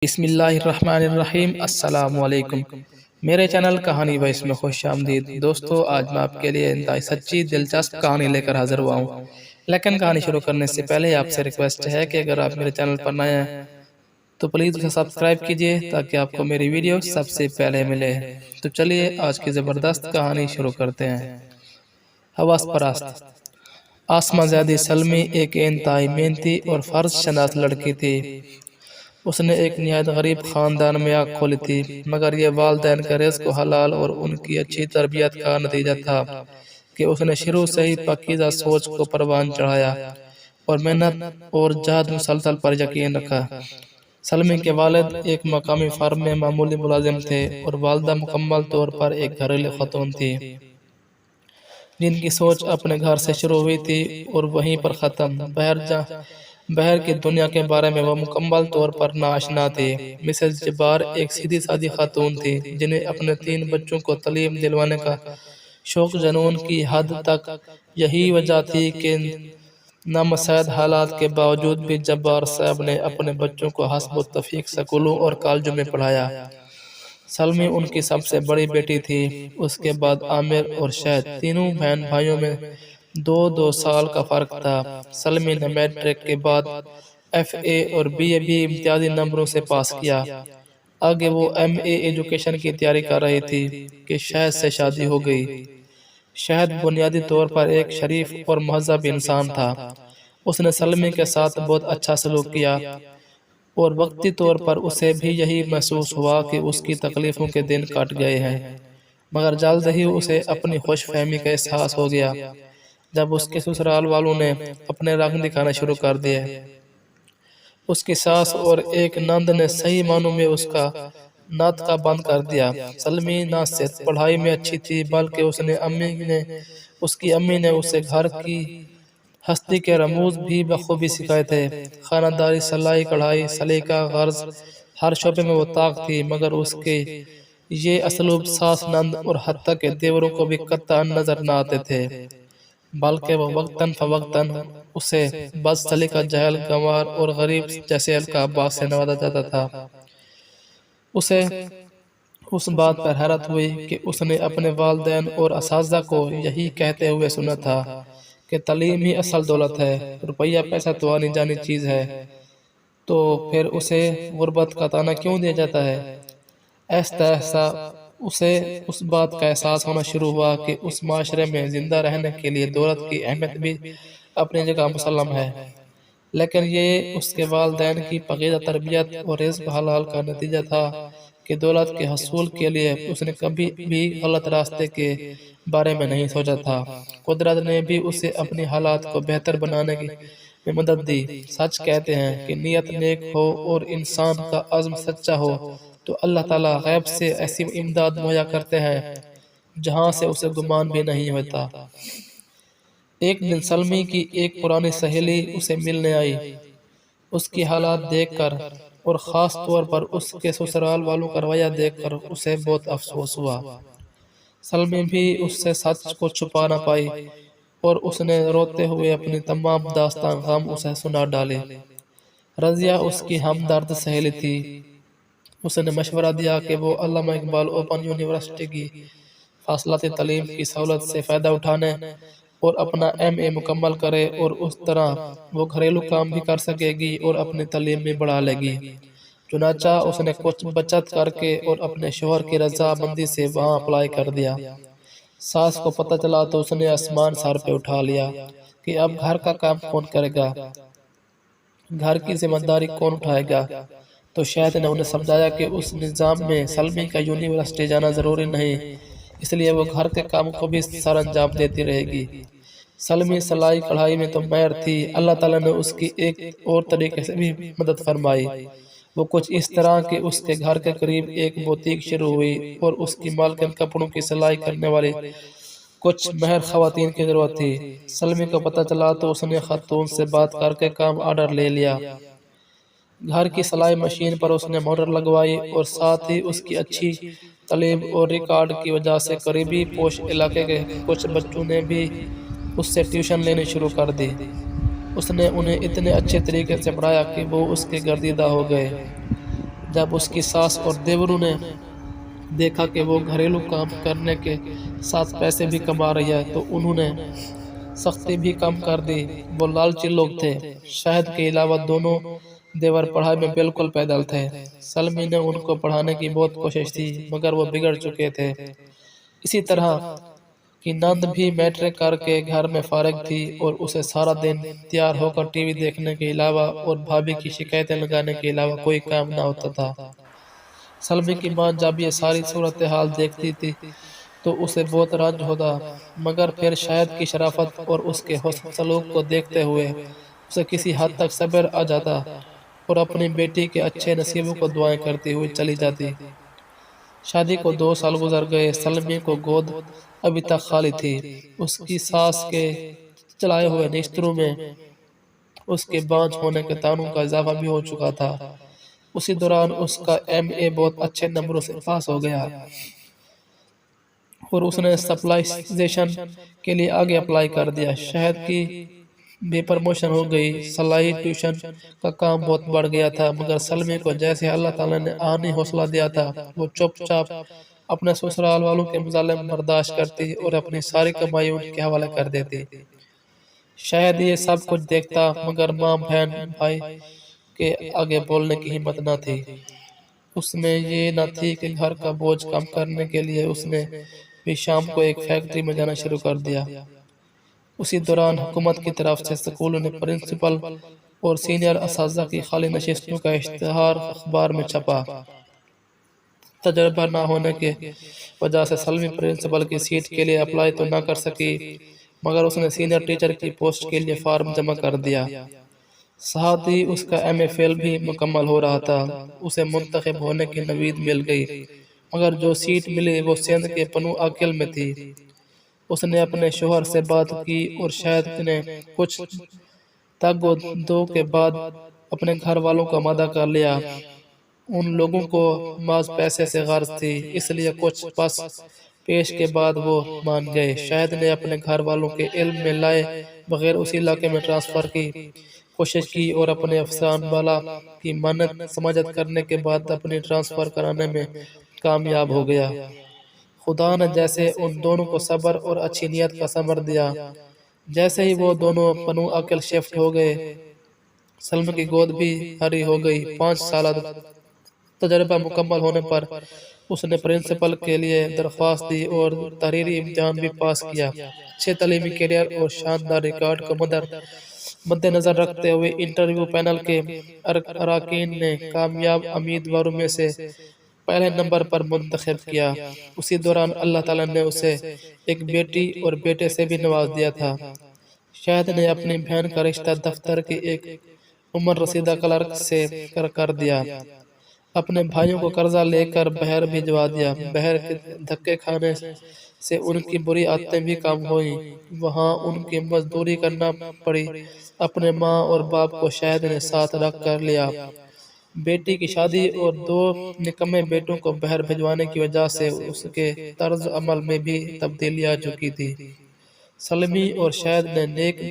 بسم اللہ الرحمن الرحیم۔ السلام علیکم، میرے چینل کہانی وائس میں خوش آمدید۔ دوستو، آج میں آپ کے لیے انتہائی سچی دلچسپ کہانی لے کر حاضر ہوا ہوں، لیکن کہانی شروع کرنے سے پہلے آپ سے ریکویسٹ ہے کہ اگر آپ میرے چینل پر نئے ہیں تو پلیز اسے سبسکرائب کیجئے تاکہ آپ کو میری ویڈیو سب سے پہلے ملے۔ تو چلیے آج کی زبردست کہانی شروع کرتے ہیں۔ حواس پرست۔ آسمہ زیدی سلمی ایک انتہائی محنتی اور فرض شناس لڑکی تھی۔ اس نے ایک نہایت غریب خاندان میں آنکھ کھولی تھی، مگر یہ والدین کے رزق و حلال اور ان کی اچھی تربیت کا نتیجہ تھا کہ اس نے شروع سے ہی پاکیزہ سوچ کو پروان چڑھایا اور محنت اور جہد مسلسل پر یقین رکھا۔ سلمی کے والد ایک مقامی فرم میں معمولی ملازم تھے اور والدہ مکمل طور پر ایک گھریلو خاتون تھی، جن کی سوچ اپنے گھر سے شروع ہوئی تھی اور وہیں پر ختم۔ باہر کی دنیا کے بارے میں وہ مکمل طور پر ناآشنا تھی۔ مسز جبار ایک سیدھی سادی خاتون تھی، جنہیں اپنے 3 بچوں کو تعلیم دلوانے کا شوق جنون کی حد تک یہی وجہ تھی کہ نامساعد حالات کے باوجود بھی جبار صاحب نے اپنے بچوں کو حسب و تفیق سکولوں اور کالجوں میں پڑھایا۔ سلمی ان کی سب سے بڑی بیٹی تھی۔ اس کے بعد عامر اور شہد، تینوں بہن بھائیوں میں 2 سال کا فرق تھا۔ سلمی نے میٹرک کے بعد FA اور BA بھی امتیازی نمبروں سے پاس کیا۔ آگے وہ MA ایجوکیشن کی تیاری کر رہی تھی کہ شہد سے شادی ہو گئی۔ شہد بنیادی طور پر ایک شریف اور مہذب انسان تھا۔ اس نے سلمی کے ساتھ بہت اچھا سلوک کیا اور وقتی طور پر اسے بھی یہی محسوس ہوا کہ اس کی تکلیفوں کے دن کٹ گئے ہیں، مگر جلد ہی اسے اپنی خوش فہمی کا احساس ہو گیا جب اس کے سسرال والوں نے اپنے رنگ دکھانا شروع کر دیے۔ اس کی ساس اور ایک نند نے صحیح معنوں میں اس کا ناطقہ بند کر دیا۔ سلمی نہ صرف پڑھائی میں اچھی تھی بلکہ اس کی امی نے اسے گھر کی ہستی کے رموز بھی بخوبی سکھائے تھے۔ خانہ داری، سلائی کڑھائی، سلیقہ، غرض، ہر شعبے میں وہ طاق تھی، مگر اس کے یہ اسلوب ساس، نند اور حتیٰ کہ دیوروں کو بھی قطعاً نظر نہ آتے تھے، بلکہ وہ وقتاً فوقتاً اسے بد سلیقہ، جاہل، گنوار اور غریب جیسے القابات سے نوازا جاتا تھا۔ اسے اس بات پر حیرت ہوئی کہ اس نے اپنے والدین اور اساتذہ کو یہی کہتے ہوئے سنا تھا کہ تعلیم ہی اصل دولت ہے، روپیہ پیسہ تو آنی جانی چیز ہے، تو پھر اسے غربت کا طعنہ کیوں دیا جاتا ہے؟ ایسا اسے اس بات کا احساس ہونا شروع ہوا کہ اس معاشرے میں زندہ رہنے کے لیے دولت کی اہمیت بھی اپنی جگہ مسلم ہے، لیکن یہ اس کے والدین کی پاکیزہ تربیت اور رزق حلال کا نتیجہ تھا کہ دولت کے حصول کے لیے اس نے کبھی بھی غلط راستے کے بارے میں نہیں سوچا تھا۔ قدرت نے بھی اسے اپنی حالات کو بہتر بنانے میں مدد دی۔ سچ کہتے ہیں کہ نیت نیک ہو اور انسان کا عزم سچا ہو تو اللہ تعالیٰ غیب سے ایسی امداد مہیا کرتے ہیں جہاں سے اسے گمان بھی نہیں ہوتا۔ ایک دن سلمی کی ایک پرانی سہیلی اسے ملنے آئی۔ اس کی حالات دیکھ کر اور خاص طور پر اس کے سسرال والوں کا رویہ دیکھ کر اسے بہت افسوس ہوا۔ سلمی بھی اس سے سچ کو چھپا نہ پائی اور اس نے روتے ہوئے اپنی تمام داستان غم اسے سنا ڈالے۔ رضیہ اس کی ہمدرد سہیلی تھی۔ اس نے مشورہ دیا کہ وہ علامہ اقبال اوپن یونیورسٹی کی فاصلاتی تعلیم کی سہولت سے فائدہ اٹھانے اور اپنا MA مکمل کرے اور اس طرح وہ گھریلو کام بھی کر سکے گی اور اپنی تعلیم بھی بڑھا لے گی۔ چنانچہ اس نے کچھ بچت کر کے اور اپنے شوہر کی رضا مندی سے وہاں اپلائی کر دیا۔ ساس کو پتہ چلا تو اس نے آسمان سر پہ اٹھا لیا کہ اب گھر کا کام کون کرے گا، گھر کی ذمہ داری کون اٹھائے گا؟ تو شہد نے انہیں سمجھایا کہ اس نظام میں سلمی کا یونیورسٹی جانا ضروری نہیں، اس لیے وہ گھر کے کام کو بھی سر انجام دیتی رہے گی۔ سلمی سلائی کڑھائی میں تو ماہر تھی۔ اللہ تعالیٰ نے اس کی ایک اور طریقے سے بھی مدد فرمائی۔ وہ کچھ اس طرح کہ اس کے گھر کے قریب ایک بوتیک شروع ہوئی اور اس کی مالکن کپڑوں کی سلائی کرنے والی کچھ ماہر خواتین کی ضرورت تھی۔ سلمی کو پتہ چلا تو اس نے خاتون سے بات کر کے کام آرڈر لے لیا۔ گھر کی سلائی مشین پر اس نے موٹر لگوائی اور ساتھ ہی اس کی اچھی تعلیم اور ریکارڈ کی وجہ سے قریبی پوش علاقے کے کچھ بچوں نے بھی اس سے ٹیوشن لینی شروع کر دی۔ اس نے انہیں اتنے اچھے طریقے سے پڑھایا کہ وہ اس کے گردیدہ ہو گئے۔ جب اس کی ساس اور دیوروں نے دیکھا کہ وہ گھریلو کام کرنے کے ساتھ پیسے بھی کما رہی ہے تو انہوں نے سختی بھی کم کر دی۔ وہ لالچی لوگ تھے۔ شاہد کے علاوہ دونوں دیور پڑھائی میں بالکل پیدل تھے۔ سلمی نے ان کو پڑھانے کی بہت کوشش تھی مگر وہ بگڑ چکے تھے۔ اسی طرح کی نند بھی میٹرک کر کے گھر میں فارغ تھی اور اسے سارا دن تیار ہو کر ٹی وی دیکھنے کے علاوہ اور بھابھی کی شکایتیں لگانے کے علاوہ کوئی کام نہ ہوتا تھا۔ سلمی کی ماں جب یہ ساری صورتحال دیکھتی تھی تو اسے بہت رنج ہوتا، مگر پھر شاہد کی شرافت اور اس کے حسن سلوک کو دیکھتے ہوئے اسے کسی حد تک صبر آ جاتا اور اپنی بیٹی کے اچھے نصیبوں کو دعائیں کرتی ہوئی چلی جاتی۔ شادی کو 2 سال گزر گئے۔ سلمی کو گود ابھی تک خالی تھی۔ اس کی ساس کے چلائے ہوئے نشتروں میں اس کے بانجھ ہونے کے طعنوں کا اضافہ بھی ہو چکا تھا۔ اسی دوران اس کا MA بہت اچھے نمبروں سے پاس ہو گیا اور اس نے سپلائزیشن کے لیے آگے اپلائی کر دیا۔ شاہد کی بھی پرموشن ہو گئی۔ سلائی ٹیوشن کا کام بہت بڑھ گیا تھا مگر سلمی کو جیسے اللہ تعالیٰ نے آنی حوصلہ دیا تھا وہ چپ چاپ اپنے سسرال والوں کے مظالم برداشت کرتی اور اپنی ساری کمائی ان کے حوالے کر دیتی۔ شاید یہ سب کچھ دیکھتا مگر ماں بہن بھائی کے آگے بولنے کی ہمت نہ تھی۔ اس میں یہ نہ تھی کہ گھر کا بوجھ کم کرنے کے لیے اس نے بھی شام کو ایک فیکٹری میں جانا شروع کر دیا۔ اسی دوران حکومت کی طرف سے سکولوں نے پرنسپل اور سینئر اساتذہ کی خالی نشستوں کا اشتہار اخبار میں چھپا۔ تجربہ نہ ہونے کی وجہ سے سلمی پرنسپل کی سیٹ کے لیے اپلائی تو نہ کر سکی مگر اس نے سینئر ٹیچر کی پوسٹ کے لیے فارم جمع کر دیا۔ ساتھ ہی اس کا MA فیل بھی مکمل ہو رہا تھا۔ اسے منتخب ہونے کی نوید مل گئی مگر جو سیٹ ملی وہ سندھ کے پنو آکل میں تھی۔ اس نے اپنے شوہر سے بات کی اور شاہد نے کچھ تگ و دو کے بعد اپنے گھر والوں کا مادہ کر لیا۔ ان لوگوں کو محض پیسے سے غرض تھی اس لیے کچھ پس پیش کے بعد وہ مان گئے۔ شاہد نے اپنے گھر والوں کے علم میں لائے بغیر اسی علاقے میں ٹرانسفر کی کوشش کی اور اپنے افسان والا کی منت سماجت کرنے کے بعد اپنی ٹرانسفر کرانے میں کامیاب ہو گیا۔ خدا نے جیسے ان دونوں کو صبر اور اچھی نیت کا ثمر دیا۔ جیسے ہی وہ دونوں پنو آکل شفٹ ہو گئے سلمی کی گود بھی ہری ہو گئی۔ 5 سالہ تجربہ مکمل ہونے پر اس نے پرنسپل کے لیے درخواست دی اور تحریری امتحان بھی پاس کیا۔ اچھے تعلیمی کیریئر اور شاندار ریکارڈ کو مد نظر رکھتے ہوئے انٹرویو پینل کے اراکین نے کامیاب امیدواروں میں سے پہلے نمبر پر منتخب کیا۔ اسی دوران اللہ تعالیٰ نے اسے ایک بیٹی اور بیٹے سے بھی نواز دیا تھا۔ شاہد نے اپنی بہن کا رشتہ دفتر کی ایک عمر رسیدہ کلرک سے کر دیا۔ اپنے بھائیوں کو قرضہ لے کر بہر بھجوا دیا۔ بہر کے دھکے کھانے سے ان کی بری عادتیں بھی کم ہوئیں۔ وہاں ان کی مزدوری کرنا پڑی۔ اپنے ماں اور باپ کو شاہد نے ساتھ رکھ کر لیا۔ بیٹی کی شادی اور 2 نکمے بیٹوں کو بہر بھجوانے کی وجہ سے اس کے طرز عمل میں بھی تبدیلی آ چکی تھی۔ سلمی اور شاہد نے نیک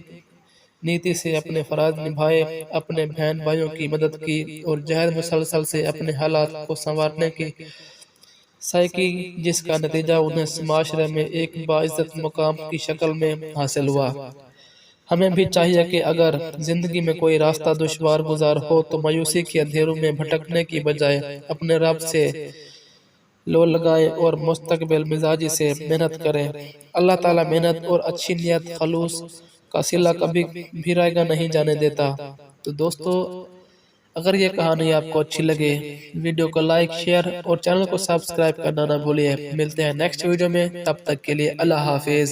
نیتی سے اپنے فرائض نبھائے، اپنے بہن بھائیوں کی مدد کی اور جہد مسلسل سے اپنے حالات کو سنوارنے کی سعی کی جس کا نتیجہ انہیں معاشرے میں ایک باعزت مقام کی شکل میں حاصل ہوا۔ ہمیں بھی چاہیے کہ اگر زندگی میں کوئی راستہ دشوار گزار ہو تو مایوسی کے اندھیروں میں بھٹکنے کی بجائے اپنے رب سے لو لگائیں اور مستقبل مزاجی سے محنت کریں۔ اللہ تعالیٰ محنت اور اچھی نیت خلوص کا صلہ کبھی بھی رائیگاں نہیں جانے دیتا۔ تو دوستو اگر یہ کہانی آپ کو اچھی لگے ویڈیو کو لائک شیئر اور چینل کو سبسکرائب کرنا نہ بھولیے۔ ملتے ہیں نیکسٹ ویڈیو میں، تب تک کے لیے اللہ حافظ۔